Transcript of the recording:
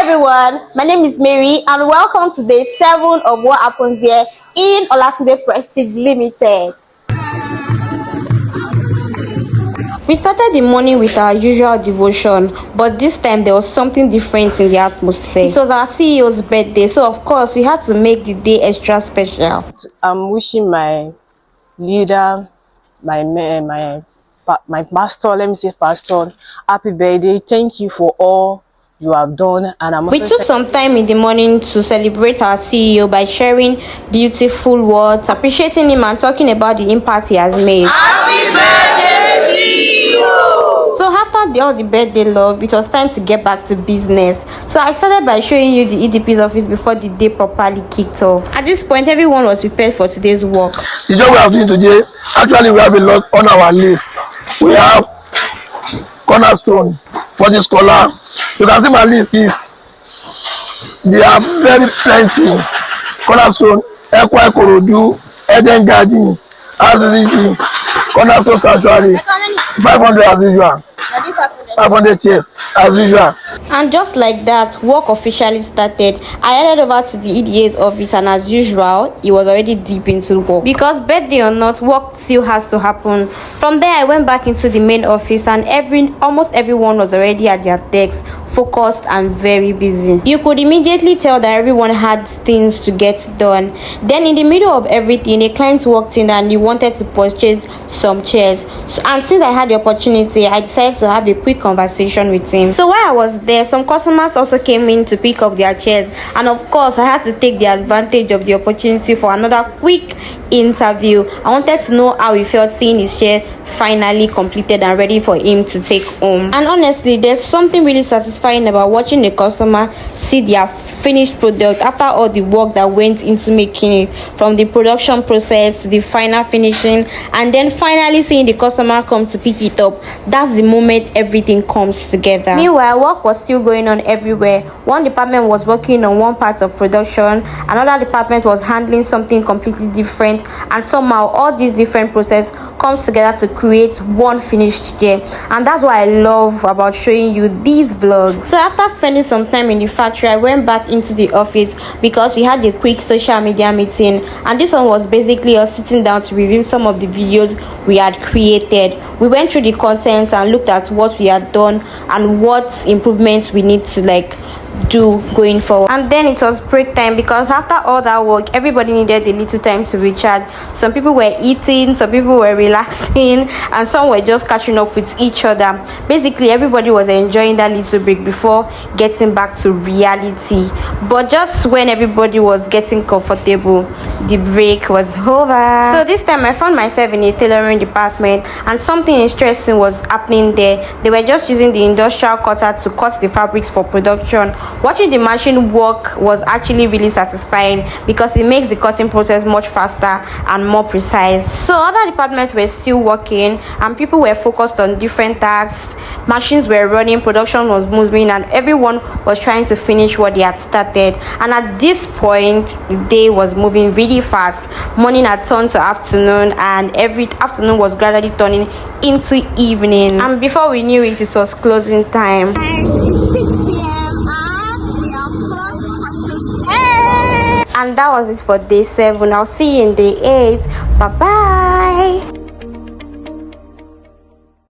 everyone, my name is Mary and welcome to day 7 of what happens here in Olatunde Prestige Limited. We started the morning with our usual devotion, but this time there was something different in the atmosphere. It was our CEO's birthday, so of course we had to make the day extra special. I'm wishing my leader, my pastor, let me say pastor, happy birthday. Thank you for all you have done. And we took some time in the morning to celebrate our CEO by sharing beautiful words, appreciating him and talking about the impact he has made. Happy birthday, CEO! So after all the birthday love, it was time to get back to business. So I started by showing you the EDP's office before the day properly kicked off. At this point, everyone was prepared for today's work. The job we are doing today, actually we have a lot on our list. We have cornerstone for the scholar. You can see my list is, they are very plenty. Cornerstone, Ekwa Korodu, Eden Garden, RCCG, Cornerstone Sanctuary, 500 as usual, 500 chairs as usual. And just like that, work officially started. I headed over to the EDA's office and as usual, he was already deep into work. Because birthday or not, work still has to happen. From there, I went back into the main office and almost everyone was already at their desks, focused and very busy. You could immediately tell that everyone had things to get done. Then in the middle of everything, a client walked in and he wanted to purchase some chairs. And since I had the opportunity, I decided to have a quick conversation with him. So while I was there, some customers also came in to pick up their chairs, and of course I had to take the advantage of the opportunity for another quick interview. I wanted to know how he felt seeing his chair finally completed and ready for him to take home. And honestly, there's something really satisfying about watching a customer see their finished product after all the work that went into making it, from the production process to the final finishing, and then finally seeing the customer come to pick it up. That's the moment everything comes together. Meanwhile, work was still going on everywhere. One department was working on one part of production, another department was handling something completely different, and somehow all these different processes comes together to create one finished chair. And that's what I love about showing you these vlogs. So after spending some time in the factory, I went back into the office because we had a quick social media meeting, and this one was basically us sitting down to review some of the videos we had created. We went through the content and looked at what we had done and what improvements we need to do going forward. And then it was break time because after all that work, everybody needed a little time to recharge. Some people were eating, some people were relaxing, and some were just catching up with each other. Basically, everybody was enjoying that little break before getting back to reality. But just when everybody was getting comfortable, the break was over. So this time I found myself in a tailoring department, and something interesting was happening there. They were just using the industrial cutter to cut the fabrics for production. Watching the machine work was actually really satisfying because it makes the cutting process much faster and more precise. So other departments were still working and people were focused on different tasks. Machines were running, production was moving, and everyone was trying to finish what they had started. And at this point, the day was moving really fast. Morning had turned to afternoon, and every afternoon was gradually turning into evening. And before we knew it, it was closing time. And that was it for day 7. I'll see you in day 8. Bye bye.